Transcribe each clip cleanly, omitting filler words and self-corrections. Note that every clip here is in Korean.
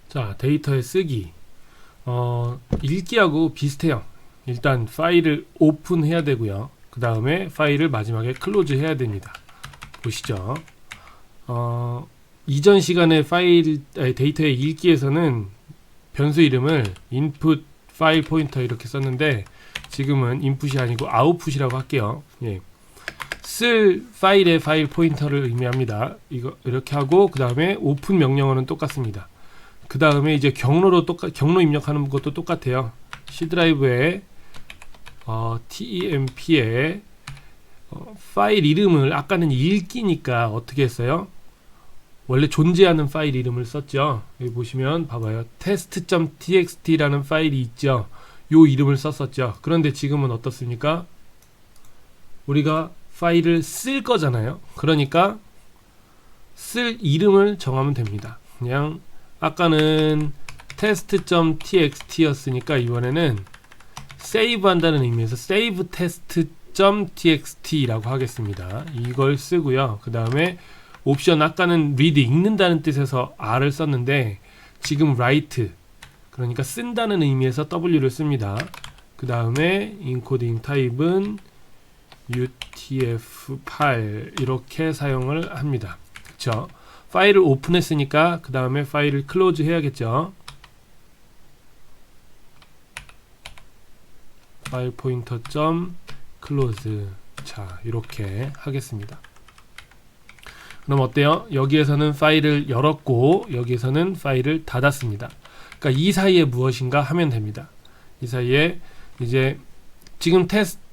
자, 데이터의 쓰기. 읽기하고 비슷해요. 일단 파일을 오픈해야 되고요. 그 다음에 파일을 마지막에 클로즈 해야 됩니다. 보시죠. 이전 시간에 데이터의 읽기에서는 변수 이름을 input 파일 포인터 이렇게 썼는데 지금은 input이 아니고 output이라고 할게요. 예. 쓸 파일의 파일 포인터를 의미합니다. 이거 이렇게 하고 그 다음에 오픈 명령어는 똑같습니다. 그 다음에 이제 경로 입력하는 것도 똑같아요. C 드라이브에 TEMP에 파일 이름을 아까는 읽기니까 어떻게 했어요? 원래 존재하는 파일 이름을 썼죠. 여기 보시면 봐봐요. test.txt라는 파일이 있죠. 요 이름을 썼었죠. 그런데 지금은 어떻습니까? 우리가 파일을 쓸 거잖아요. 그러니까 쓸 이름을 정하면 됩니다. 그냥 아까는 test.txt였으니까 이번에는 save 한다는 의미에서 save test.txt라고 하겠습니다. 이걸 쓰고요. 그 다음에 옵션 아까는 read 읽는다는 뜻에서 R을 썼는데 지금 write 그러니까 쓴다는 의미에서 W를 씁니다. 그 다음에 encoding 타입은 UTF-8 이렇게 사용을 합니다. 그쵸? 파일을 오픈했으니까 그 다음에 파일을 클로즈 해야겠죠. 파일 포인터 점 클로즈. 자, 이렇게 하겠습니다. 그럼 어때요? 여기에서는 파일을 열었고 여기에서는 파일을 닫았습니다. 그러니까 이 사이에 무엇인가 하면 됩니다. 이 사이에 이제 지금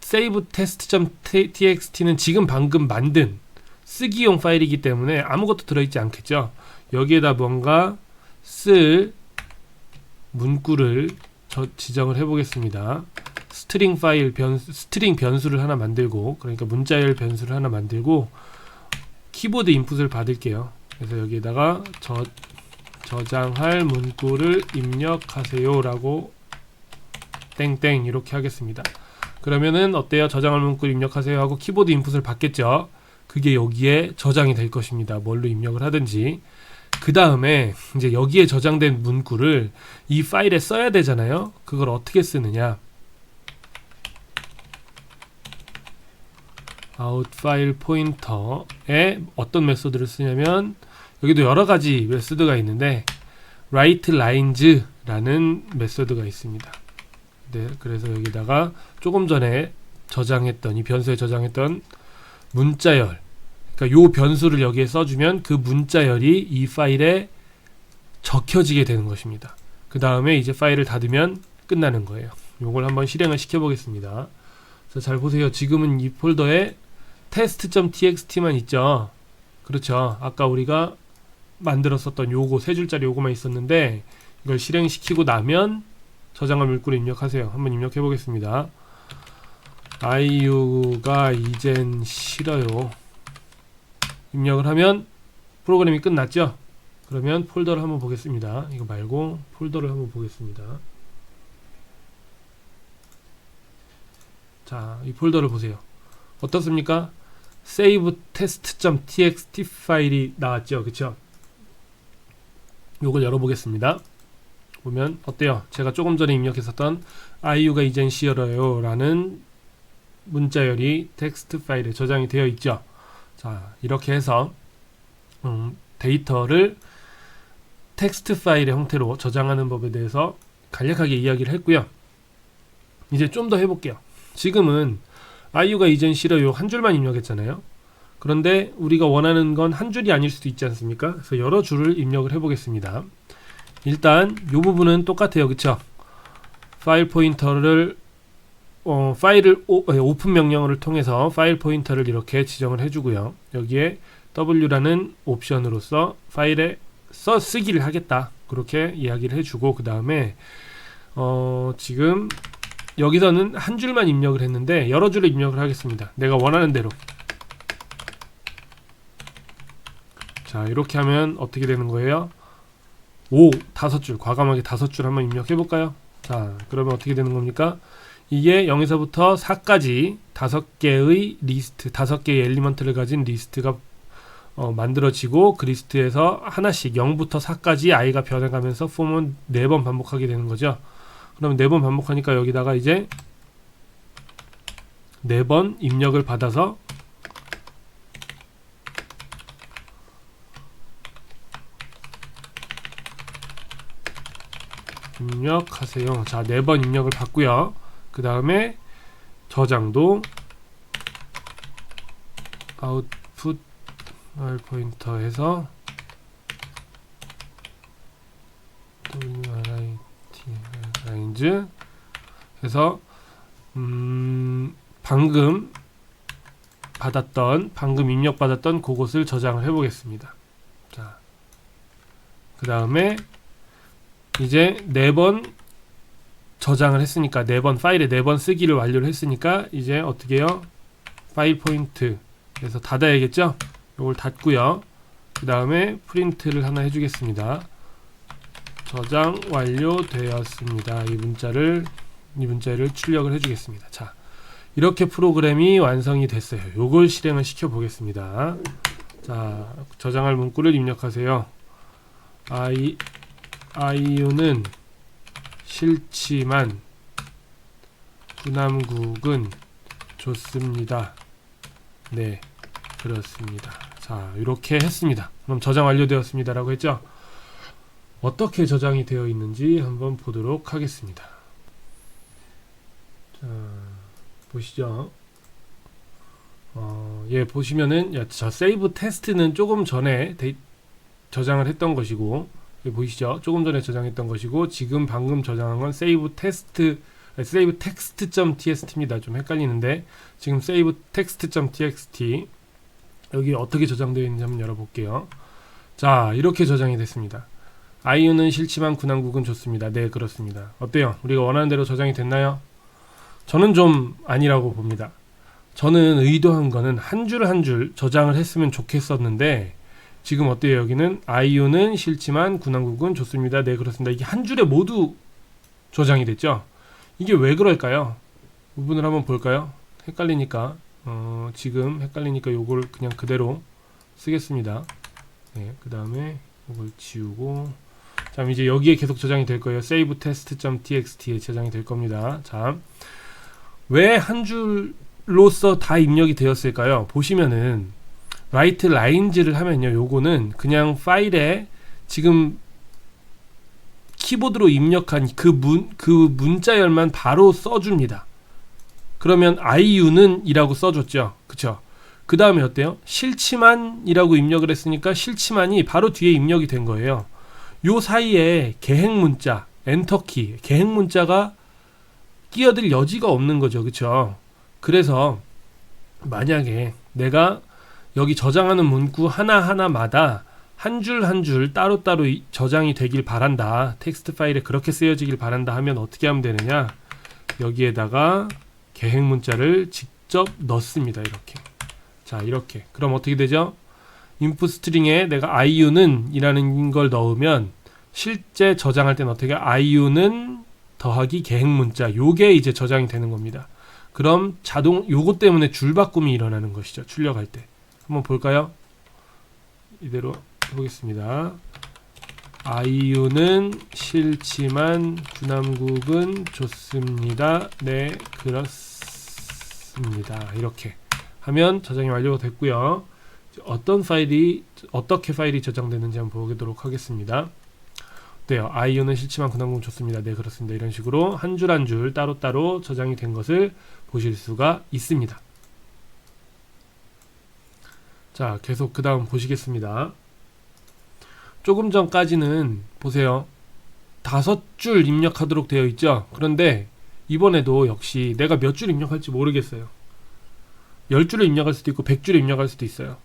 save test.txt는 지금 방금 만든 쓰기용 파일이기 때문에 아무것도 들어있지 않겠죠. 여기에다 뭔가 쓸 문구를 지정을 해보겠습니다. 스트링 파일 스트링 변수를 하나 만들고, 그러니까 문자열 변수를 하나 만들고 키보드 인풋을 받을게요. 그래서 여기에다가 저장할 문구를 입력하세요 라고 땡땡 이렇게 하겠습니다. 그러면은 어때요? 저장할 문구를 입력하세요 하고 키보드 인풋을 받겠죠. 그게 여기에 저장이 될 것입니다. 뭘로 입력을 하든지. 그 다음에 이제 여기에 저장된 문구를 이 파일에 써야 되잖아요. 그걸 어떻게 쓰느냐? out 파일 포인터에 어떤 메소드를 쓰냐면 여기도 여러 가지 메소드가 있는데 write lines라는 메소드가 있습니다. 네, 그래서 여기다가 조금 전에 이 변수에 저장했던 문자열, 그러니까 요 변수를 여기에 써주면 그 문자열이 이 파일에 적혀지게 되는 것입니다. 그 다음에 이제 파일을 닫으면 끝나는 거예요. 요걸 한번 실행을 시켜 보겠습니다. 그래서 잘 보세요. 지금은 이 폴더에 test.txt만 있죠. 그렇죠. 아까 우리가 만들었었던 요거 세 줄짜리 요거만 있었는데 이걸 실행시키고 나면 저장할 문구를 입력하세요. 한번 입력해 보겠습니다. IU가 이젠 싫어요. 입력을 하면 프로그램이 끝났죠. 그러면 폴더를 한번 보겠습니다. 이거 말고 폴더를 한번 보겠습니다. 자, 이 폴더를 보세요. 어떻습니까? save test.txt 파일이 나왔죠. 그쵸? 요걸 열어보겠습니다. 보면 어때요? 제가 조금 전에 입력했었던 IU가 이젠 싫어요 라는 문자열이 텍스트 파일에 저장이 되어 있죠. 자, 이렇게 해서 데이터를 텍스트 파일의 형태로 저장하는 법에 대해서 간략하게 이야기를 했고요. 이제 좀 더 해볼게요. 지금은 IU가 이젠 싫어요 한 줄만 입력했잖아요. 그런데 우리가 원하는 건 한 줄이 아닐 수도 있지 않습니까? 그래서 여러 줄을 입력을 해보겠습니다. 일단 이 부분은 똑같아요. 그쵸? 파일 포인터를 파일을 오픈 명령어를 통해서 파일 포인터를 이렇게 지정을 해주고요. 여기에 W라는 옵션으로서 파일에 쓰기를 하겠다. 그렇게 이야기를 해주고 그 다음에 지금 여기서는 한 줄만 입력을 했는데 여러 줄을 입력을 하겠습니다. 내가 원하는 대로. 자, 이렇게 하면 어떻게 되는 거예요? 5줄 과감하게 5줄 한번 입력해 볼까요? 자, 그러면 어떻게 되는 겁니까? 이게 0에서부터 4까지 5개의 리스트, 5개의 엘리먼트를 가진 리스트가 만들어지고 그 리스트에서 하나씩 0부터 4까지 i가 변해가면서 폼은 4번 반복하게 되는 거죠. 그럼 4번 반복하니까 여기다가 이제 4번 입력을 받아서 입력하세요. 자, 4번 입력을 받고요. 그 다음에 저장도 output null 포인터 해서 writ 해서 방금 입력받았던 그곳을 저장을 해보겠습니다. 자, 그 다음에 이제 4번 저장을 했으니까 4번 파일에 4번 쓰기를 완료를 했으니까 이제 어떻게 해요? 파일 포인트 해서 닫아야겠죠? 이걸 닫고요. 그 다음에 프린트를 하나 해주겠습니다. 저장 완료되었습니다. 이 문자를 출력을 해주겠습니다. 자, 이렇게 프로그램이 완성이 됐어요. 요걸 실행을 시켜 보겠습니다. 자, 저장할 문구를 입력하세요. IU는 싫지만 군함국은 좋습니다. 네, 그렇습니다. 자, 이렇게 했습니다. 그럼 저장 완료되었습니다 라고 했죠. 어떻게 저장이 되어 있는지 한번 보도록 하겠습니다. 자, 보시죠. 예, 보시면은 저 세이브 테스트는 조금 전에 저장을 했던 것이고, 보이시죠? 조금 전에 저장했던 것이고, 지금 방금 저장한 건 세이브 텍스트.txt입니다. 좀 헷갈리는데 지금 세이브 텍스트.txt 여기 어떻게 저장되어 있는지 한번 열어볼게요. 자, 이렇게 저장이 됐습니다. IU는 싫지만 군함국은 좋습니다. 네, 그렇습니다. 어때요? 우리가 원하는 대로 저장이 됐나요? 저는 좀 아니라고 봅니다. 저는 의도한 거는 한 줄 한 줄 저장을 했으면 좋겠었는데 지금 어때요? 여기는 IU는 싫지만 군함국은 좋습니다. 네, 그렇습니다. 이게 한 줄에 모두 저장이 됐죠? 이게 왜 그럴까요? 부분을 한번 볼까요? 헷갈리니까 지금 헷갈리니까 요걸 그냥 그대로 쓰겠습니다. 네, 그 다음에 요걸 지우고, 자, 이제 여기에 계속 저장이 될 거예요. save test.txt에 저장이 될 겁니다. 자, 왜 한 줄로서 다 입력이 되었을까요? 보시면은 write lines를 하면요, 요거는 그냥 파일에 지금 키보드로 입력한 그 문자열만 바로 써줍니다. 그러면 IU는 이라고 써줬죠. 그쵸? 그 다음에 어때요? 싫지만 이라고 입력을 했으니까 싫지만이 바로 뒤에 입력이 된 거예요. 요 사이에 계획문자, 엔터키, 계획문자가 끼어들 여지가 없는 거죠. 그쵸? 그래서 만약에 내가 여기 저장하는 문구 하나하나마다 한 줄 한 줄 따로따로 저장이 되길 바란다, 텍스트 파일에 그렇게 쓰여지길 바란다 하면 어떻게 하면 되느냐, 여기에다가 계획 문자를 직접 넣습니다. 이렇게. 자, 이렇게. 그럼 어떻게 되죠? 인풋 스트링에 내가 IU는 이라는 걸 넣으면 실제 저장할 때는 어떻게 IU는 더하기 계획 문자, 요게 이제 저장이 되는 겁니다. 그럼 요것 때문에 줄바꿈이 일어나는 것이죠. 출력할 때. 한번 볼까요? 이대로 해보겠습니다. IU는 싫지만 군함국은 좋습니다. 네, 그렇습니다. 이렇게 하면 저장이 완료가 됐고요. 어떻게 파일이 저장되는지 한번 보도록 하겠습니다. 어때요? IU는 싫지만 군함국은 좋습니다. 네, 그렇습니다. 이런 식으로 한 줄 한 줄 따로따로 저장이 된 것을 보실 수가 있습니다. 자, 계속 그 다음 보시겠습니다. 조금 전까지는 보세요. 5줄 입력하도록 되어 있죠. 그런데 이번에도 역시 내가 몇 줄 입력할지 모르겠어요. 10줄을 입력할 수도 있고 100줄을 입력할 수도 있어요.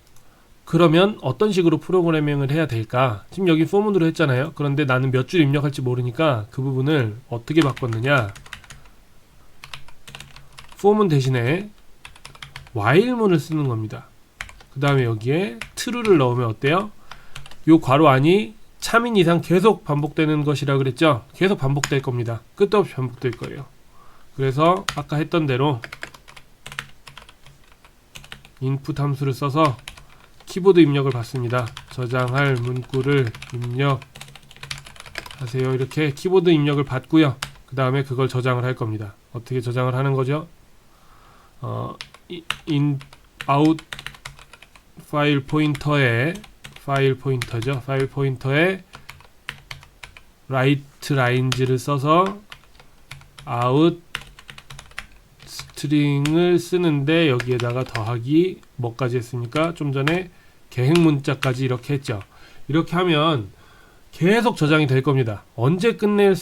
그러면 어떤 식으로 프로그래밍을 해야 될까? 지금 여기 포문으로 했잖아요. 그런데 나는 몇 줄 입력할지 모르니까 그 부분을 어떻게 바꿨느냐, 포문 대신에 while문을 쓰는 겁니다. 그 다음에 여기에 true를 넣으면 어때요? 요 괄호 안이 참인 이상 계속 반복되는 것이라 그랬죠? 계속 반복될 겁니다. 끝도 없이 반복될 거예요. 그래서 아까 했던 대로 input 함수를 써서 키보드 입력을 받습니다. 저장할 문구를 입력하세요. 이렇게 키보드 입력을 받고요. 그 다음에 그걸 저장을 할 겁니다. 어떻게 저장을 하는 거죠? out 파일 포인터에 right lines를 써서 out 스트링을 쓰는데 여기에다가 더하기 뭐까지 했습니까? 좀 전에 계획 문자까지 이렇게 했죠. 이렇게 하면 계속 저장이 될 겁니다. 언제 끝나냐면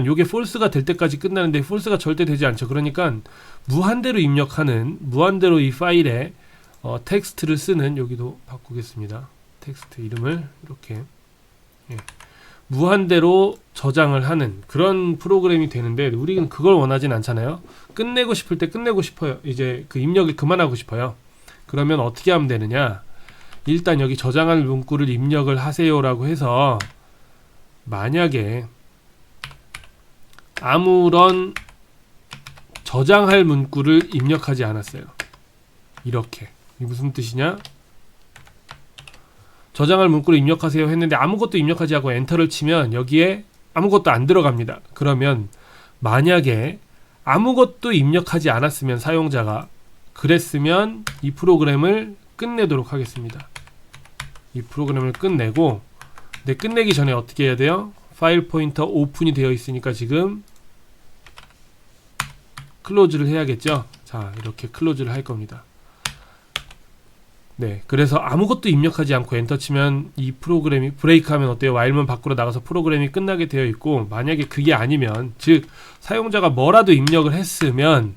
이게 false가 될 때까지 끝나는데 false가 절대 되지 않죠. 그러니까 무한대로 이 파일에 텍스트를 쓰는, 여기도 바꾸겠습니다. 텍스트 이름을 이렇게 무한대로 저장을 하는 그런 프로그램이 되는데, 우리는 그걸 원하진 않잖아요. 끝내고 싶을 때 끝내고 싶어요. 이제 그 입력을 그만하고 싶어요. 그러면 어떻게 하면 되느냐? 일단 여기 저장할 문구를 입력을 하세요라고 해서, 만약에 아무런 저장할 문구를 입력하지 않았어요. 이렇게. 이게 무슨 뜻이냐? 저장할 문구를 입력하세요 했는데 아무것도 입력하지 않고 엔터를 치면 여기에 아무것도 안 들어갑니다. 그러면 만약에 아무것도 입력하지 않았으면, 사용자가 그랬으면 이 프로그램을 끝내도록 하겠습니다. 이 프로그램을 끝내고, 근데 끝내기 전에 어떻게 해야 돼요? 파일 포인터 오픈이 되어 있으니까 지금 클로즈를 해야겠죠. 자, 이렇게 클로즈를 할 겁니다. 네, 그래서 아무것도 입력하지 않고 엔터 치면 이 프로그램이 브레이크하면 어때요? while문 밖으로 나가서 프로그램이 끝나게 되어 있고, 만약에 그게 아니면, 즉 사용자가 뭐라도 입력을 했으면,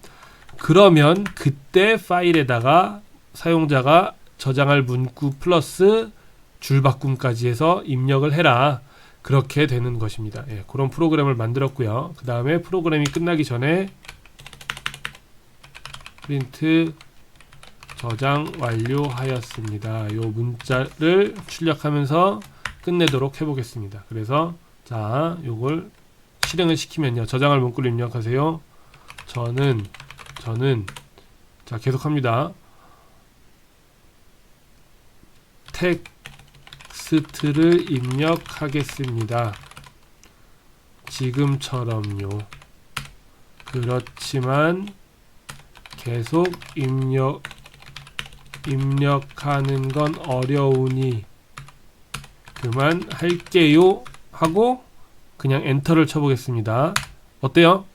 그러면 그때 파일에다가 사용자가 저장할 문구 플러스 줄바꿈까지 해서 입력을 해라, 그렇게 되는 것입니다. 예, 그런 프로그램을 만들었고요. 그 다음에 프로그램이 끝나기 전에 프린트 저장 완료하였습니다. 요 문자를 출력하면서 끝내도록 해보겠습니다. 그래서 자, 요걸 실행을 시키면요, 저장할 문구를 입력하세요. 저는 자, 계속합니다. 텍스트를 입력하겠습니다. 지금처럼요. 그렇지만 계속 입력하는 건 어려우니 그만할게요 하고 그냥 엔터를 쳐보겠습니다. 어때요?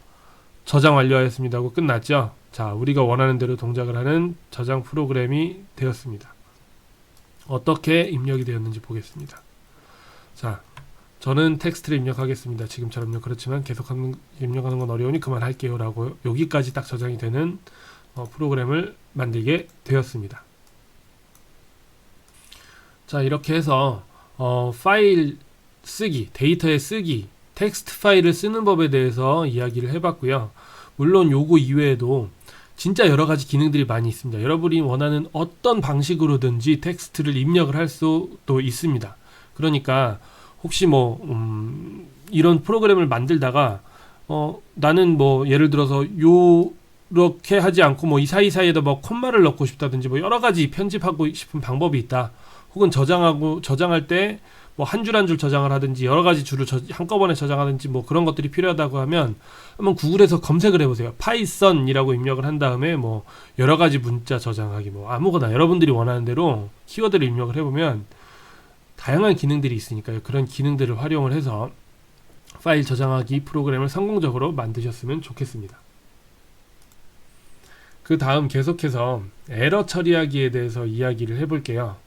저장 완료하였습니다 하고 끝났죠? 자, 우리가 원하는 대로 동작을 하는 저장 프로그램이 되었습니다. 어떻게 입력이 되었는지 보겠습니다. 자, 저는 텍스트를 입력하겠습니다. 지금처럼요. 그렇지만 계속 입력하는 건 어려우니 그만할게요 라고 여기까지 딱 저장이 되는 프로그램을 만들게 되었습니다. 자, 이렇게 해서 파일 쓰기, 데이터의 쓰기, 텍스트 파일을 쓰는 법에 대해서 이야기를 해봤고요. 물론 요거 이외에도 진짜 여러가지 기능들이 많이 있습니다. 여러분이 원하는 어떤 방식으로든지 텍스트를 입력을 할 수도 있습니다. 그러니까 혹시 이런 프로그램을 만들다가 나는 예를 들어서 요렇게 하지 않고 이 사이사이에다 콤마를 넣고 싶다든지 여러가지 편집하고 싶은 방법이 있다. 혹은 저장할 때 한 줄 한 줄 저장을 하든지 여러가지 줄을 한꺼번에 저장하든지 그런 것들이 필요하다고 하면 한번 구글에서 검색을 해보세요. 파이썬이라고 입력을 한 다음에 여러가지 문자 저장하기 아무거나 여러분들이 원하는 대로 키워드를 입력을 해보면 다양한 기능들이 있으니까요. 그런 기능들을 활용을 해서 파일 저장하기 프로그램을 성공적으로 만드셨으면 좋겠습니다. 그 다음 계속해서 에러 처리하기에 대해서 이야기를 해볼게요.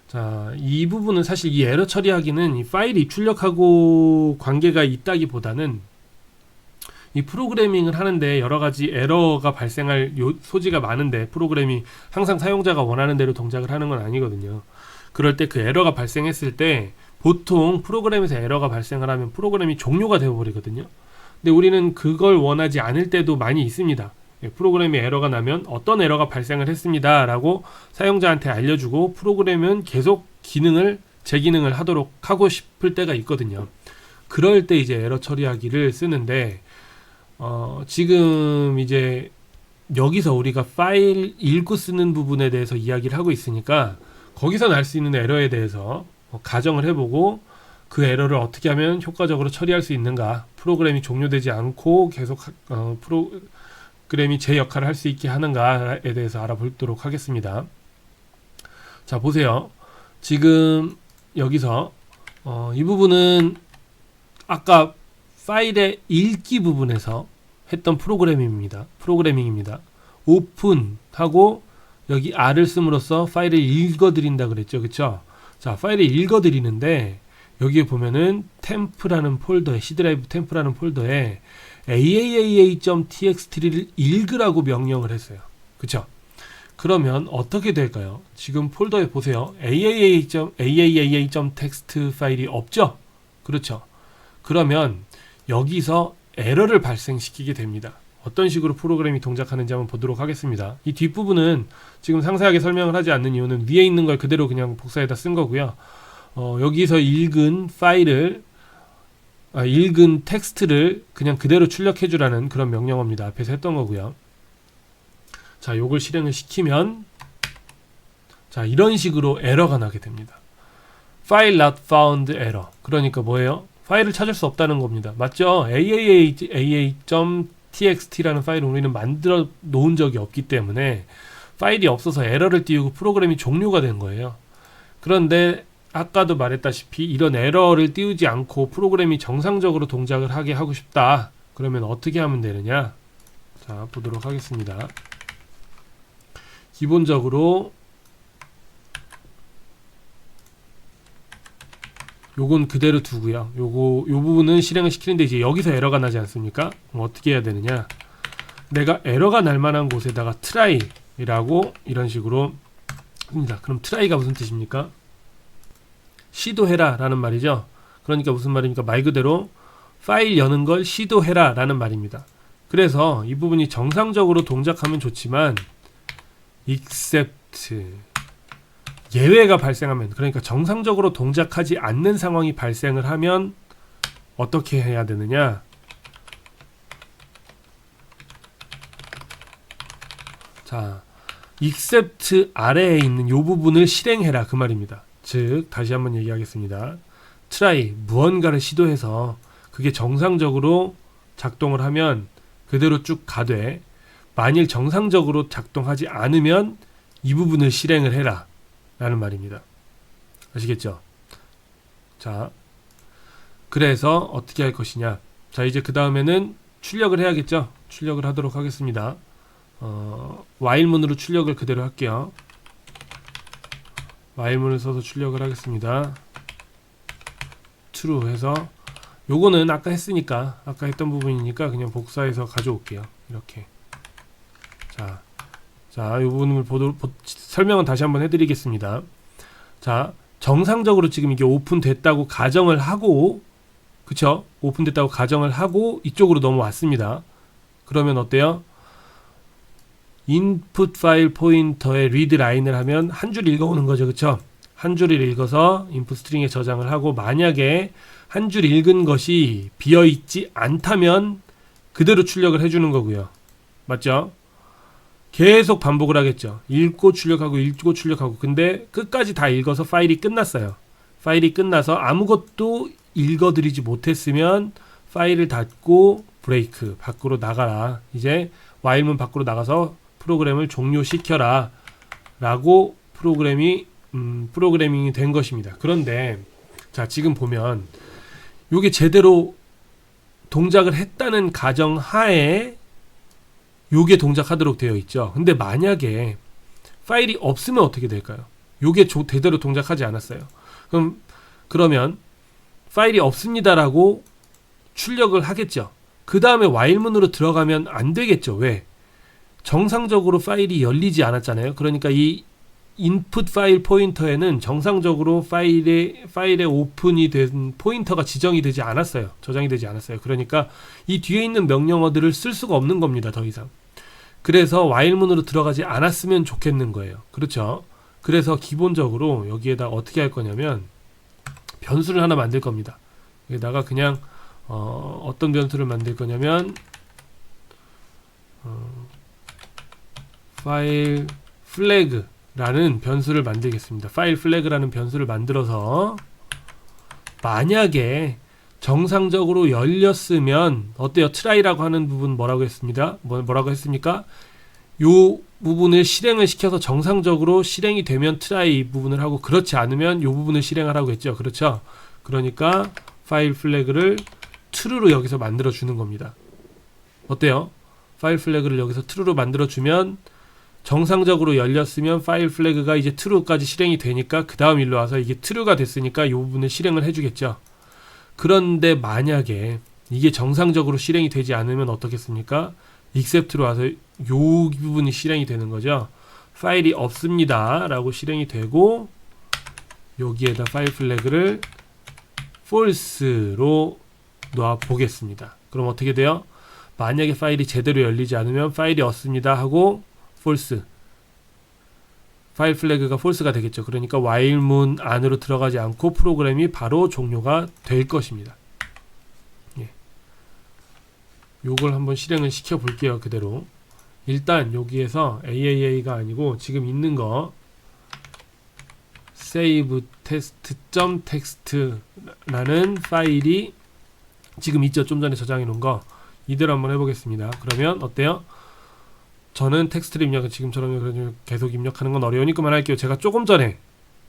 자, 이 부분은 사실 이 에러 처리하기는 이 파일 입출력하고 관계가 있다기보다는 이 프로그래밍을 하는데 여러가지 에러가 발생할 소지가 많은데 프로그램이 항상 사용자가 원하는 대로 동작을 하는 건 아니거든요. 그럴 때 그 에러가 발생했을 때 보통 프로그램에서 에러가 발생을 하면 프로그램이 종료가 되어버리거든요. 근데 우리는 그걸 원하지 않을 때도 많이 있습니다. 프로그램에 에러가 나면 어떤 에러가 발생을 했습니다 라고 사용자한테 알려주고 프로그램은 계속 제 기능을 하고 싶을 때가 있거든요. 그럴 때 이제 에러 처리하기를 쓰는데 지금 이제 여기서 우리가 파일 읽고 쓰는 부분에 대해서 이야기를 하고 있으니까 거기서 날 수 있는 에러에 대해서 가정을 해보고 그 에러를 어떻게 하면 효과적으로 처리할 수 있는가, 프로그램이 종료되지 않고 계속 프로그램이 제 역할을 할 수 있게 하는가에 대해서 알아보도록 하겠습니다. 자, 보세요. 지금 여기서 이 부분은 아까 파일의 읽기 부분에서 했던 프로그래밍입니다. 오픈하고 여기 R을 씀으로써 파일을 읽어드린다 그랬죠. 그쵸? 자, 파일을 읽어드리는데 여기에 보면은 템프라는 폴더에, C드라이브 템프라는 폴더에 aaa.txt를 읽으라고 명령을 했어요. 그쵸? 그러면 어떻게 될까요? 지금 폴더에 보세요. aaa.txt 파일이 없죠? 그렇죠? 그러면 여기서 에러를 발생시키게 됩니다. 어떤 식으로 프로그램이 동작하는지 한번 보도록 하겠습니다. 이 뒷부분은 지금 상세하게 설명을 하지 않는 이유는 위에 있는 걸 그대로 그냥 복사해다 쓴 거고요. 여기서 읽은 파일을 읽은 텍스트를 그냥 그대로 출력해 주라는 그런 명령어입니다. 앞에서 했던 거고요. 자, 요걸 실행을 시키면 자, 이런 식으로 에러가 나게 됩니다. File not found error. 그러니까 뭐예요? 파일을 찾을 수 없다는 겁니다. 맞죠? aaa.txt라는 파일을 우리는 만들어 놓은 적이 없기 때문에 파일이 없어서 에러를 띄우고 프로그램이 종료가 된 거예요. 그런데 아까도 말했다시피 이런 에러를 띄우지 않고 프로그램이 정상적으로 동작을 하게 하고 싶다. 그러면 어떻게 하면 되느냐? 자, 보도록 하겠습니다. 기본적으로 요건 그대로 두고요. 요 부분은 실행을 시키는데 이제 여기서 에러가 나지 않습니까? 그럼 어떻게 해야 되느냐? 내가 에러가 날 만한 곳에다가 try라고 이런 식으로 씁니다. 그럼 try가 무슨 뜻입니까? 시도해라 라는 말이죠. 그러니까 무슨 말입니까? 말 그대로 파일 여는 걸 시도해라 라는 말입니다. 그래서 이 부분이 정상적으로 동작하면 좋지만 except 예외가 발생하면, 그러니까 정상적으로 동작하지 않는 상황이 발생을 하면 어떻게 해야 되느냐? 자, except 아래에 있는 이 부분을 실행해라 그 말입니다. 즉, 다시 한번 얘기하겠습니다. try, 무언가를 시도해서 그게 정상적으로 작동을 하면 그대로 쭉 가되, 만일 정상적으로 작동하지 않으면 이 부분을 실행을 해라 라는 말입니다. 아시겠죠? 자, 그래서 어떻게 할 것이냐? 자, 이제 그 다음에는 출력을 해야겠죠? 출력을 하도록 하겠습니다. while문으로 출력을 그대로 할게요. while문을 써서 출력을 하겠습니다. true 해서 요거는 아까 했으니까, 아까 했던 부분이니까 그냥 복사해서 가져올게요. 이렇게. 자, 이 부분을 설명은 다시 한번 해드리겠습니다. 자, 정상적으로 지금 이게 오픈됐다고 가정을 하고, 그쵸? 오픈됐다고 가정을 하고 이쪽으로 넘어왔습니다. 그러면 어때요? 인풋 파일 포인터에 read 라인을 하면 한 줄 읽어오는 거죠. 그쵸? 한 줄을 읽어서 인풋 스트링에 저장을 하고, 만약에 한 줄 읽은 것이 비어있지 않다면 그대로 출력을 해주는 거고요. 맞죠? 계속 반복을 하겠죠. 읽고 출력하고. 근데 끝까지 다 읽어서 파일이 끝났어요. 파일이 끝나서 아무것도 읽어드리지 못했으면 파일을 닫고 브레이크, 밖으로 나가라. 이제 while문 밖으로 나가서 프로그램을 종료시켜라 라고 프로그래밍이 된 것입니다. 그런데 자, 지금 보면 이게 제대로 동작을 했다는 가정 하에 요게 동작하도록 되어 있죠. 근데 만약에 파일이 없으면 어떻게 될까요? 요게 제대로 동작하지 않았어요. 그러면 파일이 없습니다라고 출력을 하겠죠. 그 다음에 while문으로 들어가면 안 되겠죠. 왜? 정상적으로 파일이 열리지 않았잖아요. 그러니까 이 input 파일 포인터에는 정상적으로 파일에 오픈이 된 포인터가 지정이 되지 않았어요. 저장이 되지 않았어요. 그러니까 이 뒤에 있는 명령어들을 쓸 수가 없는 겁니다. 더 이상. 그래서 while문으로 들어가지 않았으면 좋겠는 거예요. 그렇죠? 그래서 기본적으로 여기에다 어떻게 할 거냐면 변수를 하나 만들 겁니다. 여기다가 그냥 어떤 변수를 만들 거냐면 파일 플래그라는 변수를 만들겠습니다. 파일 플래그라는 변수를 만들어서 만약에 정상적으로 열렸으면 어때요? try라고 하는 부분 뭐라고 했습니다? 뭐라고 했습니까? 요 부분을 실행을 시켜서 정상적으로 실행이 되면 try 이 부분을 하고, 그렇지 않으면 요 부분을 실행하라고 했죠. 그렇죠? 그러니까 파일 플래그를 true로 여기서 만들어 주는 겁니다. 어때요? 파일 플래그를 여기서 true로 만들어 주면 정상적으로 열렸으면 파일 플래그가 이제 true까지 실행이 되니까 그 다음 일로 와서 이게 true가 됐으니까 이 부분을 실행을 해주겠죠. 그런데 만약에 이게 정상적으로 실행이 되지 않으면 어떻겠습니까? except로 와서 이 부분이 실행이 되는 거죠. 파일이 없습니다 라고 실행이 되고, 여기에다 파일 플래그를 false로 놓아 보겠습니다. 그럼 어떻게 돼요? 만약에 파일이 제대로 열리지 않으면 파일이 없습니다 하고 false, 파일 플래그가 false가 되겠죠. 그러니까 while문 안으로 들어가지 않고 프로그램이 바로 종료가 될 것입니다. 예. 요걸 한번 실행을 시켜 볼게요. 그대로 일단 여기에서 AAA가 아니고 지금 있는 거 save test.txt라는 파일이 지금 있죠. 좀 전에 저장해 놓은 거 이대로 한번 해보겠습니다. 그러면 어때요? 저는 텍스트를 입력을 지금처럼 계속 입력하는 건 어려우니까 그만할게요. 제가 조금 전에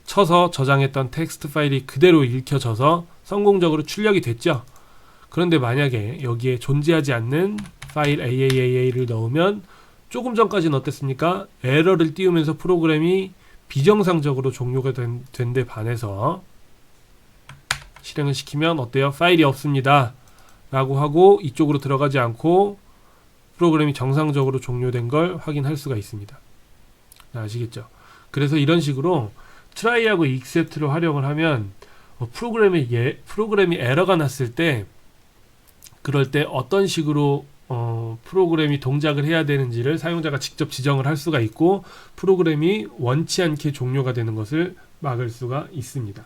쳐서 저장했던 텍스트 파일이 그대로 읽혀져서 성공적으로 출력이 됐죠. 그런데 만약에 여기에 존재하지 않는 파일 AAA를 넣으면 조금 전까지는 어땠습니까? 에러를 띄우면서 프로그램이 비정상적으로 종료가 된 데 반해서 실행을 시키면 어때요? 파일이 없습니다 라고 하고 이쪽으로 들어가지 않고 프로그램이 정상적으로 종료된 걸 확인할 수가 있습니다. 아시겠죠? 그래서 이런 식으로 try하고 except를 활용을 하면 프로그램이 에러가 났을 때, 그럴 때 어떤 식으로 프로그램이 동작을 해야 되는지를 사용자가 직접 지정을 할 수가 있고, 프로그램이 원치 않게 종료가 되는 것을 막을 수가 있습니다.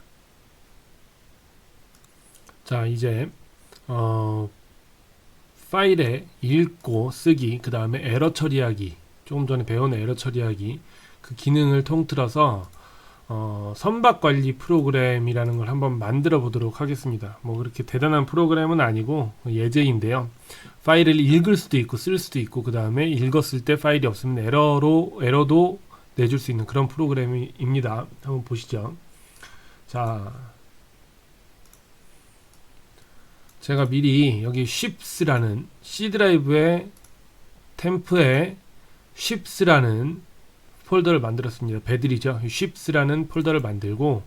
자, 이제 파일에 읽고 쓰기, 그 다음에 에러 처리하기, 조금 전에 배운 에러 처리하기, 그 기능을 통틀어서 선박관리 프로그램이라는 걸 한번 만들어 보도록 하겠습니다. 뭐 그렇게 대단한 프로그램은 아니고 예제인데요. 파일을 읽을 수도 있고 쓸 수도 있고, 그 다음에 읽었을 때 파일이 없으면 에러도 내줄 수 있는 그런 프로그램입니다. 한번 보시죠. 자, 제가 미리 여기 ships라는 C 드라이브의 템프에 ships라는 폴더를 만들었습니다. 배들이죠. ships라는 폴더를 만들고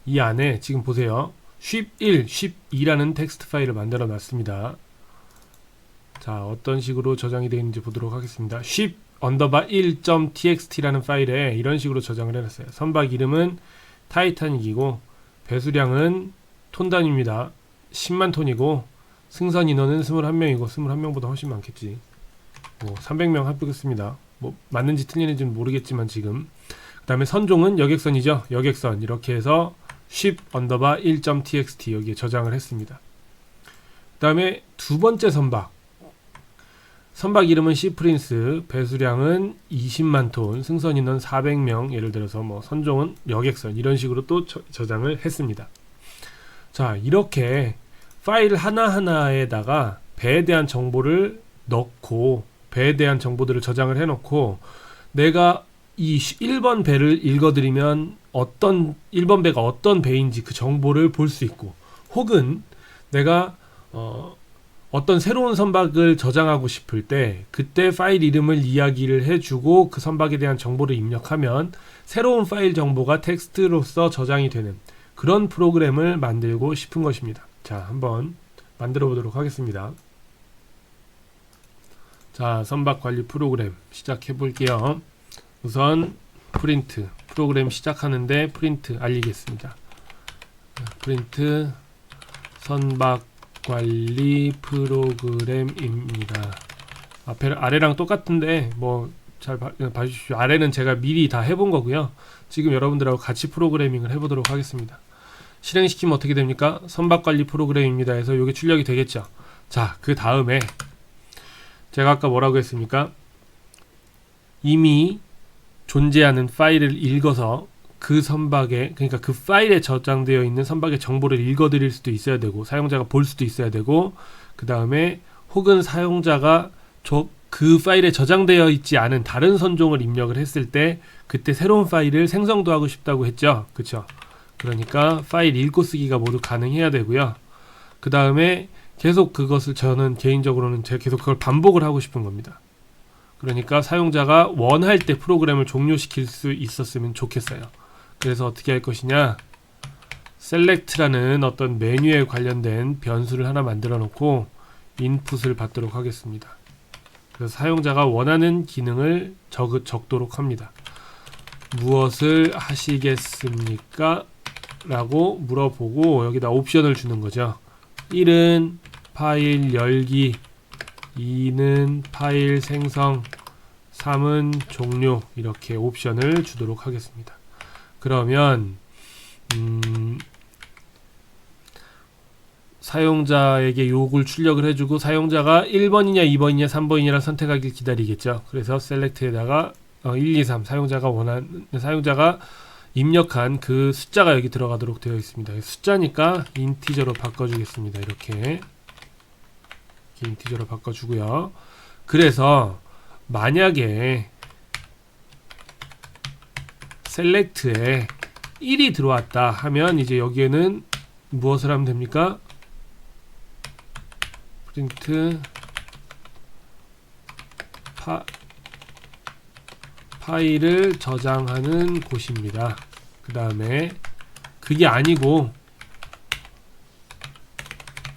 이 안에 지금 보세요. ship1, ship2라는 텍스트 파일을 만들어 놨습니다. 자, 어떤 식으로 저장이 되어 있는지 보도록 하겠습니다. ship_1.txt라는 파일에 이런 식으로 저장을 해놨어요. 선박 이름은 타이타닉이고 배수량은 톤 단위입니다. 10만 톤이고 승선 인원은 21명이고 21명보다 훨씬 많겠지. 뭐 300명 합격했습니다. 뭐 맞는지 틀리는지는 모르겠지만 지금. 그 다음에 선종은 여객선이죠. 여객선. 이렇게 해서 ship_1.txt 여기에 저장을 했습니다. 그 다음에 두 번째 선박 이름은 시프린스, 배수량은 20만 톤, 승선 인원 400명, 예를 들어서 뭐 선종은 여객선, 이런 식으로 또 저장을 했습니다. 자, 이렇게 파일 하나하나에다가 배에 대한 정보를 넣고, 배에 대한 정보들을 저장을 해놓고, 내가 이 1번 배를 읽어드리면 1번 배가 어떤 배인지 그 정보를 볼 수 있고, 혹은 내가 어떤 새로운 선박을 저장하고 싶을 때 그때 파일 이름을 이야기를 해주고 그 선박에 대한 정보를 입력하면 새로운 파일 정보가 텍스트로서 저장이 되는 그런 프로그램을 만들고 싶은 것입니다. 자, 한번 만들어 보도록 하겠습니다. 자, 선박 관리 프로그램 시작해 볼게요. 우선 프린트, 프로그램 시작하는데 프린트 알리겠습니다. 프린트 선박 관리 프로그램입니다. 아래랑 똑같은데 뭐 잘 봐주십시오. 아래는 제가 미리 다 해본 거고요. 지금 여러분들하고 같이 프로그래밍을 해보도록 하겠습니다. 실행시키면 어떻게 됩니까? 선박관리 프로그램입니다 해서 이게 출력이 되겠죠. 자, 그 다음에 제가 아까 뭐라고 했습니까? 이미 존재하는 파일을 읽어서 그 선박에, 그러니까 그 파일에 저장되어 있는 선박의 정보를 읽어드릴 수도 있어야 되고, 사용자가 볼 수도 있어야 되고, 그 다음에 혹은 사용자가 그 파일에 저장되어 있지 않은 다른 선종을 입력을 했을 때 그때 새로운 파일을 생성도 하고 싶다고 했죠. 그쵸? 그러니까 파일 읽고 쓰기가 모두 가능해야 되고요. 그 다음에 계속 그것을, 저는 개인적으로는 제가 계속 그걸 반복을 하고 싶은 겁니다. 그러니까 사용자가 원할 때 프로그램을 종료시킬 수 있었으면 좋겠어요. 그래서 어떻게 할 것이냐, select라는 어떤 메뉴에 관련된 변수를 하나 만들어 놓고 인풋을 받도록 하겠습니다. 그래서 사용자가 원하는 기능을 적도록 합니다. 무엇을 하시겠습니까? 라고 물어보고 여기다 옵션을 주는 거죠. 1은 파일 열기, 2는 파일 생성, 3은 종료, 이렇게 옵션을 주도록 하겠습니다. 그러면 사용자에게 요구를 출력을 해주고 사용자가 1번이냐 2번이냐 3번이냐 선택하길 기다리겠죠. 그래서 select에다가 1, 2, 3 사용자가 입력한 그 숫자가 여기 들어가도록 되어 있습니다. 숫자니까 인티저로 바꿔주겠습니다. 이렇게 인티저로 바꿔주고요. 그래서 만약에 select에 1이 들어왔다 하면 이제 여기에는 무엇을 하면 됩니까? 프린트 파일을 저장하는 곳입니다. 그 다음에 그게 아니고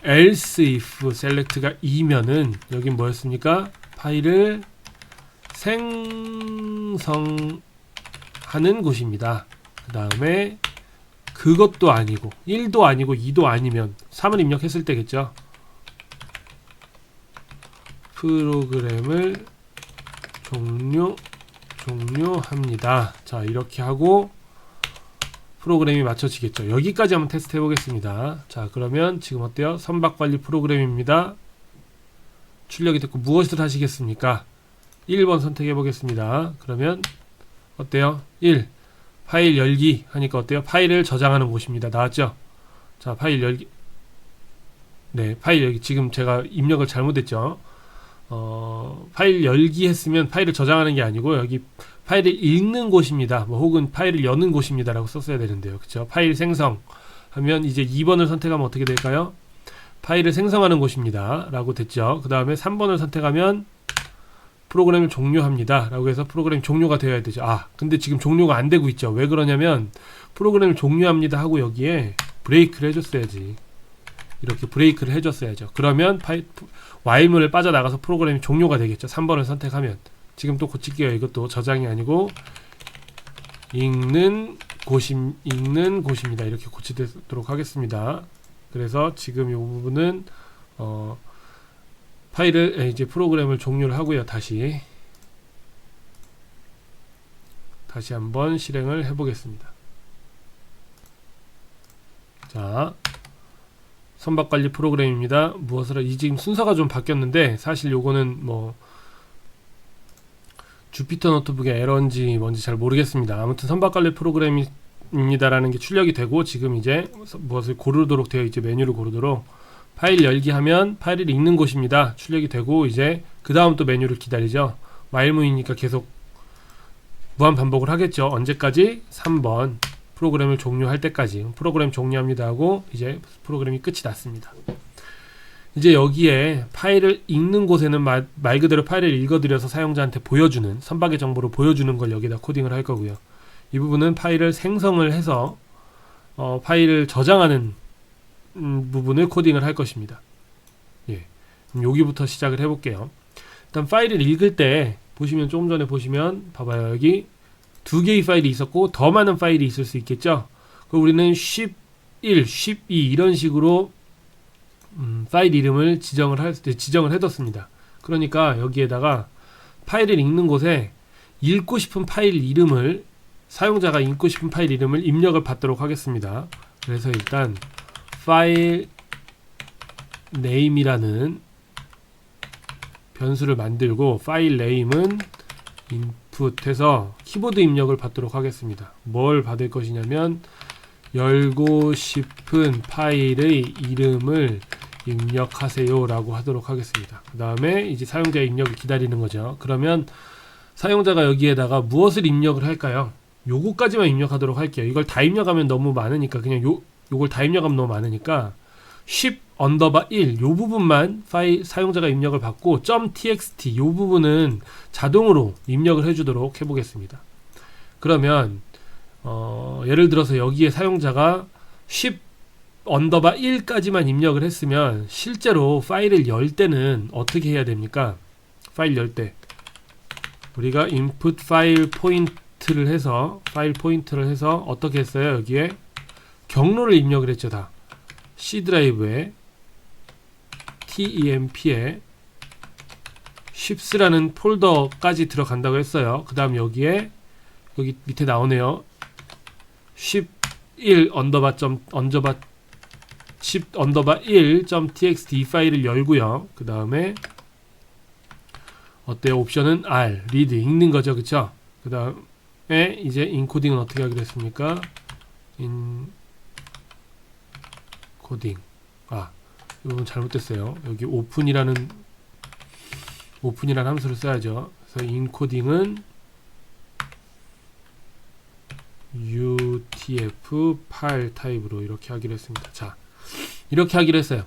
else if select가 2면은 여긴 뭐였습니까? 파일을 생성하는 곳입니다. 그 다음에 그것도 아니고 1도 아니고 2도 아니면 3을 입력했을 때겠죠. 프로그램을 종료합니다. 자, 이렇게 하고 프로그램이 맞춰지겠죠. 여기까지 한번 테스트 해보겠습니다. 자, 그러면 지금 어때요? 선박관리 프로그램입니다. 출력이 됐고 무엇을 하시겠습니까? 1번 선택해 보겠습니다. 그러면 어때요? 1. 파일 열기 하니까 어때요? 파일을 저장하는 곳입니다. 나왔죠? 자, 파일 열기. 네, 파일 열기. 지금 제가 입력을 잘못했죠. 파일 열기 했으면 파일을 저장하는 게 아니고 여기 파일을 읽는 곳입니다. 뭐 혹은 파일을 여는 곳입니다. 라고 썼어야 되는데요. 그쵸? 파일 생성 하면 이제 2번을 선택하면 어떻게 될까요? 파일을 생성하는 곳입니다. 라고 됐죠. 그 다음에 3번을 선택하면 프로그램을 종료합니다. 라고 해서 프로그램 종료가 되어야 되죠. 아, 근데 지금 종료가 안 되고 있죠. 왜 그러냐면 프로그램을 종료합니다 하고 여기에 브레이크를 해줬어야지. 이렇게 브레이크를 해줬어야죠. 그러면 while문을 빠져나가서 프로그램이 종료가 되겠죠. 3번을 선택하면. 지금 또 고칠게요. 이것도 저장이 아니고 읽는 곳입니다. 이렇게 고치도록 하겠습니다. 그래서 지금 이 부분은 이제 프로그램을 종료를 하고요. 다시 한번 실행을 해보겠습니다. 자, 선박관리 프로그램입니다. 지금 순서가 좀 바뀌었는데 사실 요거는 뭐 주피터 노트북의 에러인지 뭔지 잘 모르겠습니다. 아무튼 선박관리 프로그램입니다라는 게 출력이 되고 지금 이제 무엇을 고르도록 되어 있죠. 메뉴를 고르도록 파일 열기 하면 파일을 읽는 곳입니다. 출력이 되고 이제 그 다음 또 메뉴를 기다리죠. while문이니까 계속 무한 반복을 하겠죠. 언제까지? 3번 프로그램을 종료할 때까지. 프로그램 종료합니다 하고 이제 프로그램이 끝이 났습니다. 이제 여기에 파일을 읽는 곳에는 말 그대로 파일을 읽어드려서 사용자한테 보여주는, 선박의 정보를 보여주는 걸 여기다 코딩을 할 거고요. 이 부분은 파일을 생성을 해서 파일을 저장하는 부분을 코딩을 할 것입니다. 예, 그럼 여기부터 시작을 해볼게요. 일단 파일을 읽을 때 보시면 조금 전에 보시면 봐봐요. 여기 두 개의 파일이 있었고 더 많은 파일이 있을 수 있겠죠. 그럼 우리는 ship 1, ship 2 이런 식으로 파일 이름을 지정을 해뒀습니다. 그러니까 여기에다가 파일을 읽는 곳에 읽고 싶은 파일 이름을, 사용자가 읽고 싶은 파일 이름을 입력을 받도록 하겠습니다. 그래서 일단 파일 name이라는 변수를 만들고 파일 name은 input 해서 키보드 입력을 받도록 하겠습니다. 뭘 받을 것이냐면 열고 싶은 파일의 이름을 입력하세요 라고 하도록 하겠습니다. 그 다음에 이제 사용자의 입력을 기다리는 거죠. 그러면 사용자가 여기에다가 무엇을 입력을 할까요? 요거까지만 입력하도록 할게요. 이걸 다 입력하면 너무 많으니까 그냥 요걸 다 입력하면 너무 많으니까 10_1 요 부분만 파일 사용자가 입력을 받고 .txt 요 부분은 자동으로 입력을 해주도록 해보겠습니다. 그러면 예를 들어서 여기에 사용자가 10_1까지만 입력을 했으면 실제로 파일을 열 때는 어떻게 해야 됩니까? 파일 열 때 우리가 input 파일 포인트를 해서 어떻게 했어요? 여기에 경로를 입력을 했죠. 다 C 드라이브에 temp에 ships라는 폴더까지 들어간다고 했어요. 그 다음 여기 밑에 나오네요. 10_1 이 파일을 열고요. 그 다음에 어때요? 옵션은 R, read, 읽는 거죠. 그쵸? 그 다음에 이제 인코딩은 어떻게 하기로 했습니까? 인코딩. 이 부분 잘못됐어요. 여기 오픈이라는 함수를 써야죠. 그래서 인코딩은 utf8 타입으로 이렇게 하기로 했습니다. 자, 이렇게 하기로 했어요.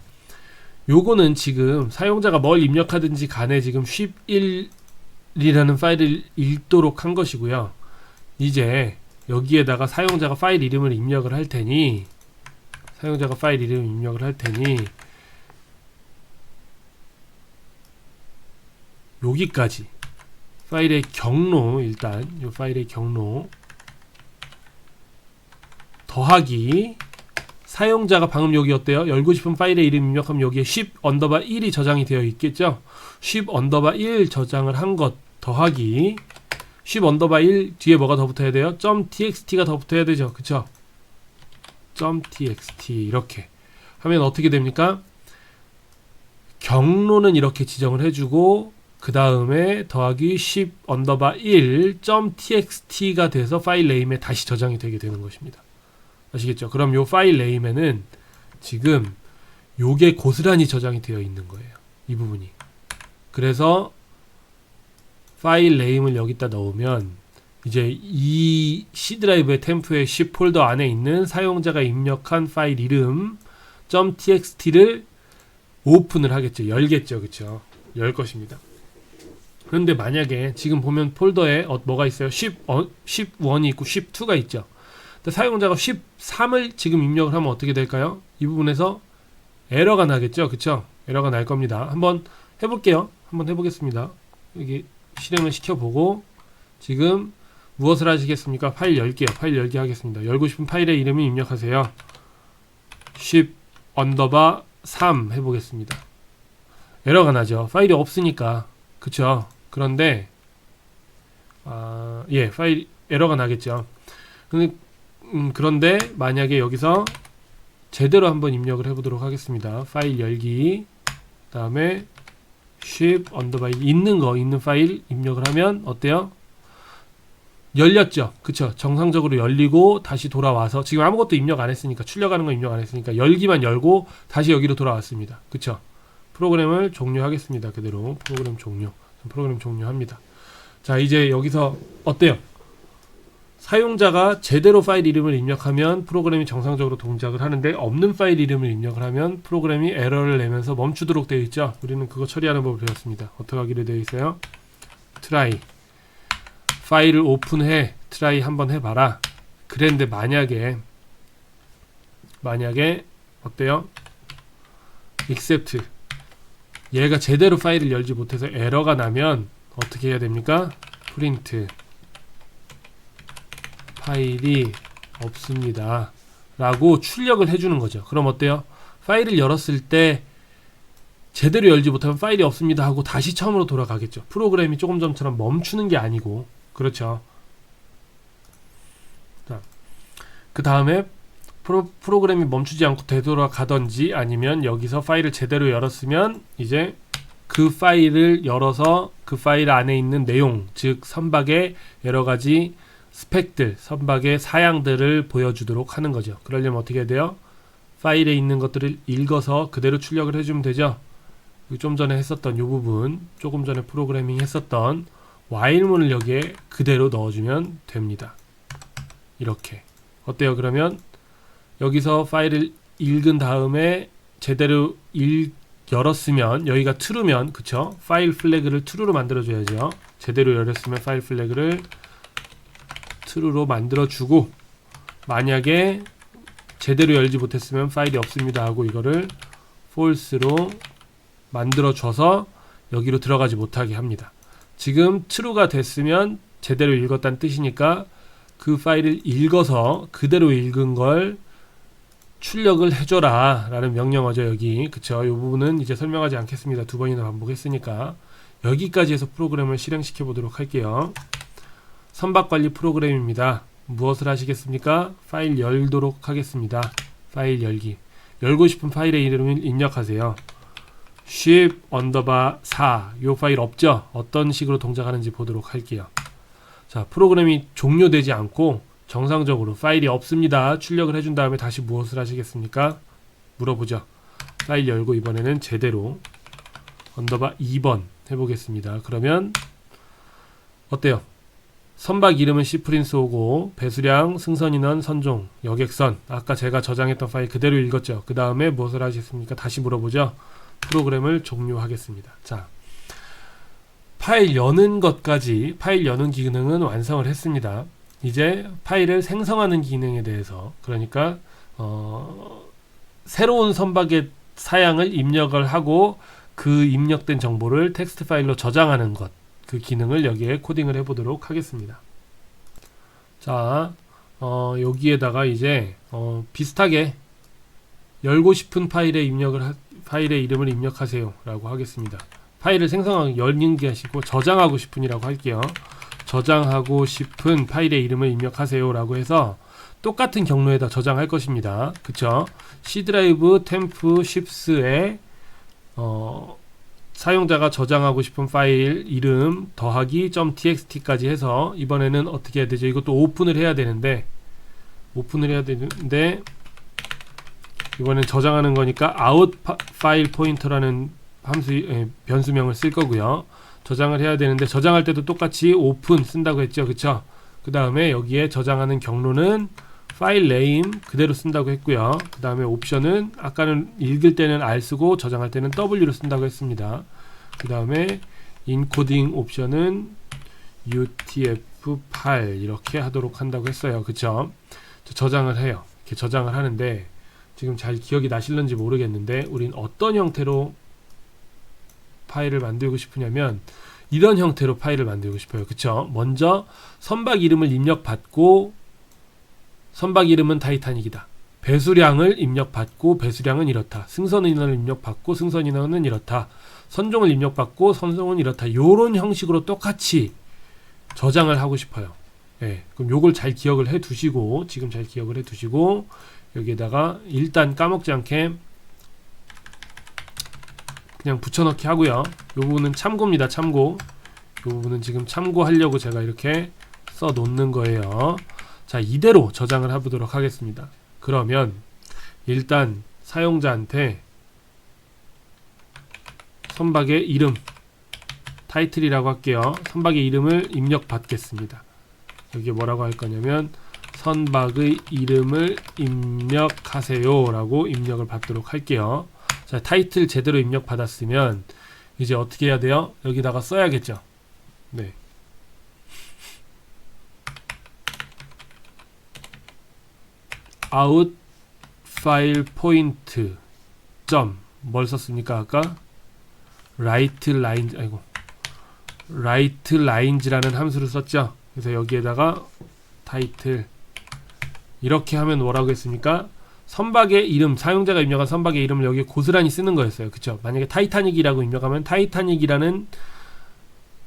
요거는 지금 사용자가 뭘 입력하든지 간에 지금 ship1이라는 파일을 읽도록 한 것이고요. 이제 여기에다가 사용자가 파일 이름을 입력을 할 테니 여기까지 파일의 경로, 일단 이 파일의 경로 더하기 사용자가 방금 여기 어때요? 열고 싶은 파일의 이름 입력하면 여기에 10_1이 저장이 되어 있겠죠? 10_1 저장을 한 것 더하기 10_1 뒤에 뭐가 더 붙어야 돼요? .txt가 더 붙어야 되죠. 그쵸? .txt 이렇게 하면 어떻게 됩니까? 경로는 이렇게 지정을 해주고 그 다음에 더하기 10_1 .txt가 돼서 파일 네임에 다시 저장이 되게 되는 것입니다. 아시겠죠? 그럼 요 파일 네임에는 지금 요게 고스란히 저장이 되어 있는 거예요. 이 부분이. 그래서 파일 네임을 여기다 넣으면 이제 이 C 드라이브의 템프의 C 폴더 안에 있는 사용자가 입력한 파일 이름 .txt를 오픈을 하겠죠. 열겠죠. 그쵸? 열 것입니다. 그런데 만약에 지금 보면 폴더에 뭐가 있어요? 10.1이 있고 10.2가 있죠. 사용자가 13을 지금 입력을 하면 어떻게 될까요? 이 부분에서 에러가 나겠죠. 그쵸? 에러가 날 겁니다. 한번 해볼게요. 한번 해보겠습니다. 여기 실행을 시켜보고 지금 무엇을 하시겠습니까? 파일 열게요. 파일 열기 하겠습니다. 열고 싶은 파일의 이름을 입력하세요. 10_3 해보겠습니다. 에러가 나죠. 파일이 없으니까. 그쵸? 그런데 파일 에러가 나겠죠. 그런데 만약에 여기서 제대로 한번 입력을 해보도록 하겠습니다. 파일 열기 그 다음에 ship_1 있는 파일 입력을 하면 어때요? 열렸죠. 그쵸? 정상적으로 열리고 다시 돌아와서 지금 아무것도 입력 안 했으니까 출력하는 거 입력 안 했으니까 열기만 열고 다시 여기로 돌아왔습니다. 그쵸? 프로그램을 종료하겠습니다. 그대로 프로그램 종료합니다. 자, 이제 여기서 어때요? 사용자가 제대로 파일 이름을 입력하면 프로그램이 정상적으로 동작을 하는데 없는 파일 이름을 입력을 하면 프로그램이 에러를 내면서 멈추도록 되어 있죠. 우리는 그거 처리하는 법을 배웠습니다. 어떻게 하기로 되어 있어요? try 파일을 오픈해 try 한번 해봐라. 그랬는데 만약에 어때요? except 얘가 제대로 파일을 열지 못해서 에러가 나면 어떻게 해야 됩니까? print 파일이 없습니다 라고 출력을 해주는 거죠. 그럼 어때요? 파일을 열었을 때 제대로 열지 못하면 파일이 없습니다 하고 다시 처음으로 돌아가겠죠. 프로그램이 조금 전처럼 멈추는 게 아니고. 그렇죠. 그 다음에 프로그램이 멈추지 않고 되돌아가던지 아니면 여기서 파일을 제대로 열었으면 이제 그 파일을 열어서 그 파일 안에 있는 내용, 즉 선박의 여러 가지 스펙들, 선박의 사양들을 보여주도록 하는 거죠. 그러려면 어떻게 해야 돼요? 파일에 있는 것들을 읽어서 그대로 출력을 해주면 되죠. 좀 전에 했었던 이 부분, 조금 전에 프로그래밍 했었던 while문을 여기에 그대로 넣어주면 됩니다. 이렇게. 어때요? 그러면 여기서 파일을 읽은 다음에 제대로 열었으면, 여기가 true면, 그쵸? 파일 플래그를 true로 만들어줘야죠. 제대로 열었으면 파일 플래그를 true로 만들어주고, 만약에 제대로 열지 못했으면 파일이 없습니다 하고 이거를 false로 만들어줘서 여기로 들어가지 못하게 합니다. 지금 true가 됐으면 제대로 읽었다는 뜻이니까 그 파일을 읽어서 그대로 읽은 걸 출력을 해줘라 라는 명령어죠. 여기 그쵸. 이 부분은 이제 설명하지 않겠습니다. 두 번이나 반복했으니까. 여기까지 해서 프로그램을 실행시켜 보도록 할게요. 선박관리 프로그램입니다. 무엇을 하시겠습니까? 파일 열도록 하겠습니다. 파일 열기. 열고 싶은 파일의 이름을 입력하세요. ship _ 4. 이 파일 없죠? 어떤 식으로 동작하는지 보도록 할게요. 자, 프로그램이 종료되지 않고 정상적으로 파일이 없습니다. 출력을 해준 다음에 다시 무엇을 하시겠습니까? 물어보죠. 파일 열고 이번에는 제대로 _ 2번 해보겠습니다. 그러면 어때요? 선박 이름은 C프린스 오고 배수량, 승선인원, 선종, 여객선, 아까 제가 저장했던 파일 그대로 읽었죠. 그 다음에 무엇을 하셨습니까? 다시 물어보죠. 프로그램을 종료하겠습니다. 자, 파일 여는 것까지, 파일 여는 기능은 완성을 했습니다. 이제 파일을 생성하는 기능에 대해서, 그러니까 새로운 선박의 사양을 입력을 하고 그 입력된 정보를 텍스트 파일로 저장하는 것, 그 기능을 여기에 코딩을 해보도록 하겠습니다. 자, 여기에다가 이제 비슷하게 열고 싶은 파일의 이름을 입력하세요 라고 하겠습니다. 파일을 생성하고 열는 게 하시고 저장하고 싶은이라고 할게요. 저장하고 싶은 파일의 이름을 입력하세요 라고 해서 똑같은 경로에다 저장할 것입니다. 그쵸? C 드라이브 템프 쉽스에 사용자가 저장하고 싶은 파일 이름 더하기 .txt까지 해서 이번에는 어떻게 해야 되죠? 이것도 오픈을 해야 되는데 이번엔 저장하는 거니까 out file pointer라는 변수명을 쓸 거고요. 저장을 해야 되는데 저장할 때도 똑같이 open 쓴다고 했죠. 그쵸? 그 다음에 여기에 저장하는 경로는 파일 네임 그대로 쓴다고 했고요. 그 다음에 옵션은 아까는 읽을 때는 R 쓰고 저장할 때는 W로 쓴다고 했습니다. 그 다음에 인코딩 옵션은 UTF-8 이렇게 하도록 한다고 했어요. 그쵸? 저장을 해요. 이렇게 저장을 하는데 지금 잘 기억이 나실는지 모르겠는데 우린 어떤 형태로 파일을 만들고 싶으냐면 이런 형태로 파일을 만들고 싶어요. 그쵸? 먼저 선박 이름을 입력받고 선박 이름은 타이타닉이다. 배수량을 입력받고 배수량은 이렇다. 승선 인원을 입력받고 승선 인원은 이렇다. 선종을 입력받고 선종은 이렇다. 요런 형식으로 똑같이 저장을 하고 싶어요. 예, 그럼 요걸 잘 기억을 해 두시고 지금 잘 기억을 해 두시고 여기에다가 일단 까먹지 않게 그냥 붙여넣기 하고요. 요 부분은 참고입니다. 참고. 요 부분은 지금 참고하려고 제가 이렇게 써 놓는 거예요. 자, 이대로 저장을 해보도록 하겠습니다. 그러면 일단 사용자한테 선박의 이름 타이틀이라고 할게요. 선박의 이름을 입력받겠습니다. 여기에 뭐라고 할 거냐면 선박의 이름을 입력하세요 라고 입력을 받도록 할게요. 자, 타이틀 제대로 입력받았으면 이제 어떻게 해야 돼요? 여기다가 써야겠죠. 네. out file point 뭘 썼습니까? 아까 write lines라는 함수를 썼죠. 그래서 여기에다가 타이틀 이렇게 하면 뭐라고 했습니까? 선박의 이름, 사용자가 입력한 선박의 이름을 여기에 고스란히 쓰는 거였어요. 그쵸? 만약에 타이타닉이라고 입력하면 타이타닉이라는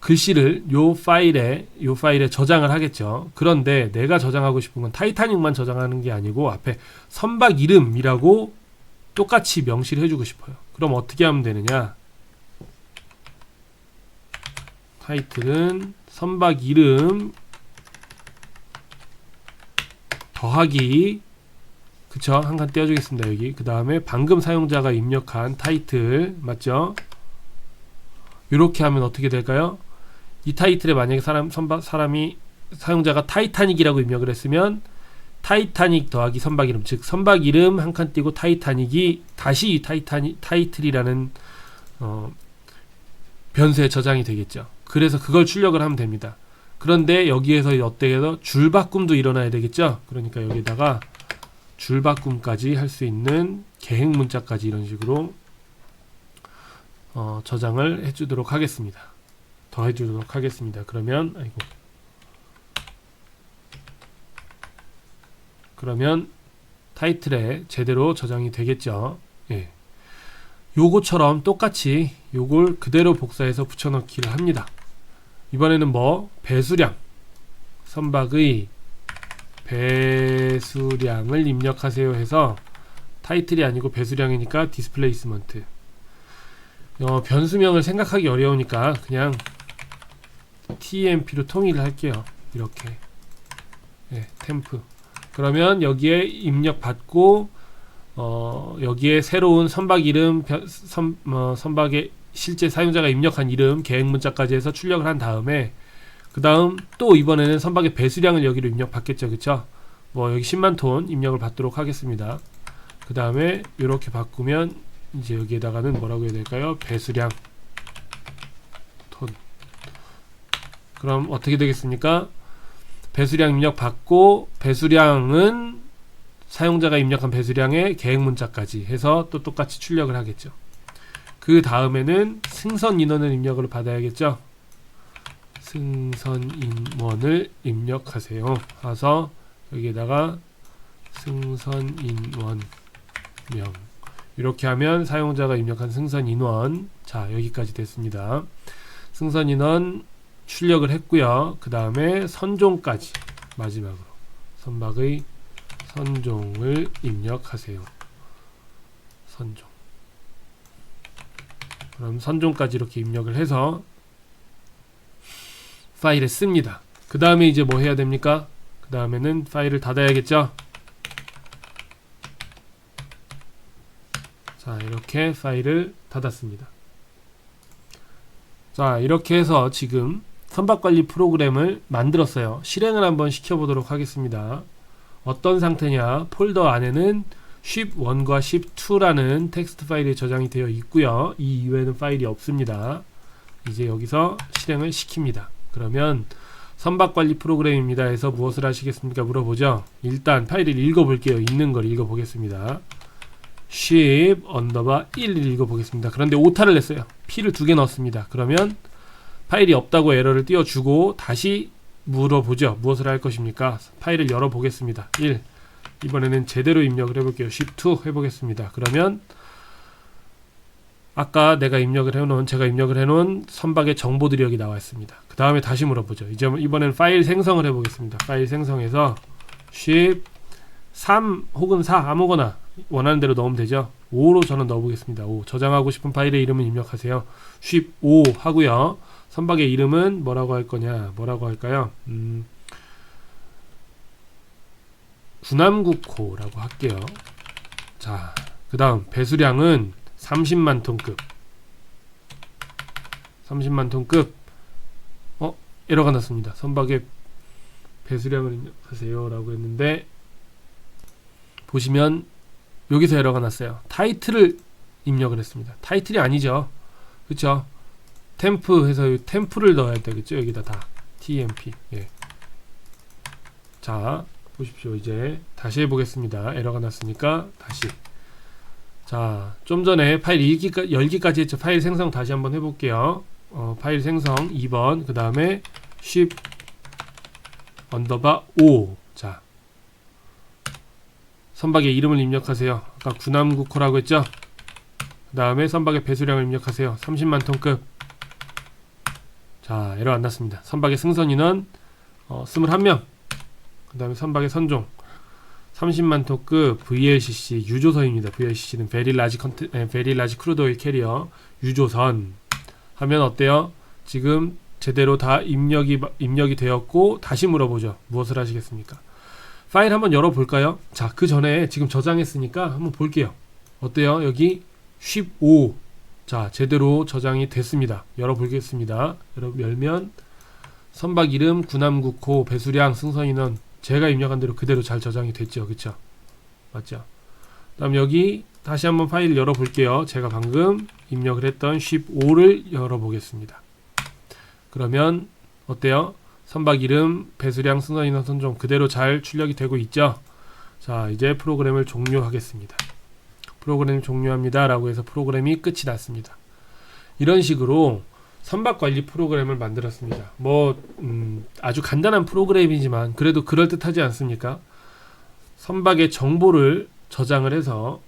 글씨를 요 파일에 저장을 하겠죠. 그런데 내가 저장하고 싶은 건 타이타닉만 저장하는 게 아니고 앞에 선박 이름이라고 똑같이 명시를 해주고 싶어요. 그럼 어떻게 하면 되느냐? 타이틀은 선박 이름 더하기, 그쵸? 한 칸 떼어주겠습니다. 여기. 그 다음에 방금 사용자가 입력한 타이틀, 맞죠? 이렇게 하면 어떻게 될까요? 이 타이틀에 만약에 사용자가 타이타닉이라고 입력을 했으면 타이타닉 더하기 선박 이름, 즉 선박 이름 한 칸 띄고 타이타닉이 다시 타이틀이라는 변수에 저장이 되겠죠. 그래서 그걸 출력을 하면 됩니다. 그런데 여기에서 어떻게 해서 줄바꿈도 일어나야 되겠죠. 그러니까 여기다가 줄바꿈까지 할 수 있는 계획 문자까지 이런 식으로 저장을 해주도록 하겠습니다. 더 해주도록 하겠습니다. 그러면 타이틀에 제대로 저장이 되겠죠. 예. 요거처럼 똑같이 요걸 그대로 복사해서 붙여넣기를 합니다. 이번에는 배수량, 선박의 배수량을 입력하세요 해서 타이틀이 아니고 배수량이니까 디스플레이스먼트. 변수명을 생각하기 어려우니까 그냥 TMP로 통일을 할게요. 이렇게. 예, 템프. 그러면 여기에 입력받고 여기에 새로운 선박 이름, 선박의 실제 사용자가 입력한 이름, 계획 문자까지 해서 출력을 한 다음에 그 다음 또 이번에는 선박의 배수량을 여기로 입력받겠죠. 그쵸? 여기 10만 톤 입력을 받도록 하겠습니다. 그 다음에 이렇게 바꾸면 이제 여기에다가는 뭐라고 해야 될까요? 배수량 톤. 그럼 어떻게 되겠습니까? 배수량 입력 받고 배수량은 사용자가 입력한 배수량의 계획 문자까지 해서 또 똑같이 출력을 하겠죠. 그 다음에는 승선 인원을 입력을 받아야겠죠. 승선 인원을 입력하세요. 해서 여기에다가 승선 인원 명, 이렇게 하면 사용자가 입력한 승선 인원, 자 여기까지 됐습니다. 승선 인원 출력을 했고요. 그 다음에 선종까지 마지막으로 선박의 선종을 입력하세요. 선종. 그럼 선종까지 이렇게 입력을 해서 파일에 씁니다. 그 다음에 이제 뭐 해야 됩니까? 그 다음에는 파일을 닫아야겠죠? 자, 이렇게 파일을 닫았습니다. 자, 이렇게 해서 지금 선박관리 프로그램을 만들었어요. 실행을 한번 시켜보도록 하겠습니다. 어떤 상태냐? 폴더 안에는 ship1과 ship2라는 텍스트 파일이 저장이 되어 있고요. 이 이외에는 파일이 없습니다. 이제 여기서 실행을 시킵니다. 그러면 선박관리 프로그램입니다 해서 무엇을 하시겠습니까? 물어보죠. 일단 파일을 읽어볼게요. 있는 걸 읽어보겠습니다. ship _ 1 읽어보겠습니다. 그런데 오타를 냈어요. P를 2개 넣었습니다. 그러면 파일이 없다고 에러를 띄워주고 다시 물어보죠. 무엇을 할 것입니까? 파일을 열어보겠습니다. 1. 이번에는 제대로 입력을 해볼게요. ship2 해보겠습니다. 그러면 아까 제가 입력을 해놓은 선박의 정보들이 여기 나와 있습니다. 그 다음에 다시 물어보죠. 이번에는 파일 생성을 해보겠습니다. 파일 생성해서 ship 3 혹은 4 아무거나 원하는 대로 넣으면 되죠. 5로 저는 넣어보겠습니다. 5. 저장하고 싶은 파일의 이름은 입력하세요. ship 5 하고요. 선박의 이름은 뭐라고 할 거냐? 뭐라고 할까요? 구남국호라고 할게요. 자, 그 다음 배수량은 30만 톤급. 30만 톤급. 에러가 났습니다. 선박의 배수량을 입력하세요 라고 했는데 보시면 여기서 에러가 났어요. 타이틀을 입력을 했습니다. 타이틀이 아니죠. 그쵸? 템프 해서 템프를 넣어야 되겠죠. 여기다 다 TMP. 예. 자, 보십시오. 이제 다시 해보겠습니다. 에러가 났으니까 다시. 자, 좀 전에 파일 열기까지 했죠. 파일 생성 다시 한번 해볼게요. 파일 생성 2번. 그 다음에 ship _ 5. 자, 선박의 이름을 입력하세요. 아까 구남국호라고 했죠. 그 다음에 선박의 배수량을 입력하세요. 30만 톤급. 자, 에러 안 났습니다. 선박의 승선 인원 21명. 그 다음에 선박의 선종 30만 톤급 VLCC 유조선입니다. VLCC는 Very Large Crude Oil Carrier 유조선 하면 어때요? 지금 제대로 다 입력이 되었고 다시 물어보죠. 무엇을 하시겠습니까? 파일 한번 열어볼까요? 자, 그 전에 지금 저장했으니까 한번 볼게요. 어때요? 여기 15. 자, 제대로 저장이 됐습니다. 열어보겠습니다. 열면 선박 이름, 군함국호, 배수량, 승선인원 제가 입력한 대로 그대로 잘 저장이 됐죠. 그쵸? 맞죠? 다음 여기 다시 한번 파일 열어볼게요. 제가 방금 입력을 했던 15를 열어보겠습니다. 그러면 어때요? 선박 이름, 배수량, 승선인원 선종 그대로 잘 출력이 되고 있죠? 자, 이제 프로그램을 종료하겠습니다. 프로그램 종료합니다 라고 해서 프로그램이 끝이 났습니다. 이런 식으로 선박 관리 프로그램을 만들었습니다. 아주 간단한 프로그램이지만 그래도 그럴듯하지 않습니까? 선박의 정보를 저장을 해서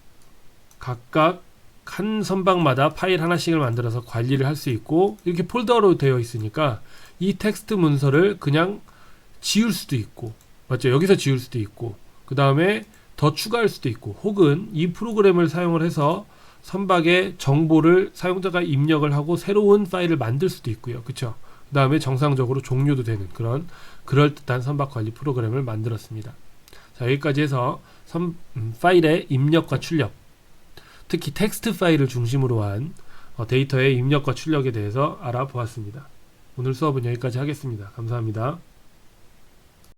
각각 한 선박마다 파일 하나씩을 만들어서 관리를 할 수 있고, 이렇게 폴더로 되어 있으니까 이 텍스트 문서를 그냥 지울 수도 있고, 맞죠? 여기서 지울 수도 있고, 그 다음에 더 추가할 수도 있고, 혹은 이 프로그램을 사용을 해서 선박의 정보를 사용자가 입력을 하고 새로운 파일을 만들 수도 있고요. 그쵸? 그 다음에 정상적으로 종료도 되는 그런 그럴듯한 선박 관리 프로그램을 만들었습니다. 자, 여기까지 해서 파일의 입력과 출력, 특히 텍스트 파일을 중심으로 한 데이터의 입력과 출력에 대해서 알아보았습니다. 오늘 수업은 여기까지 하겠습니다. 감사합니다.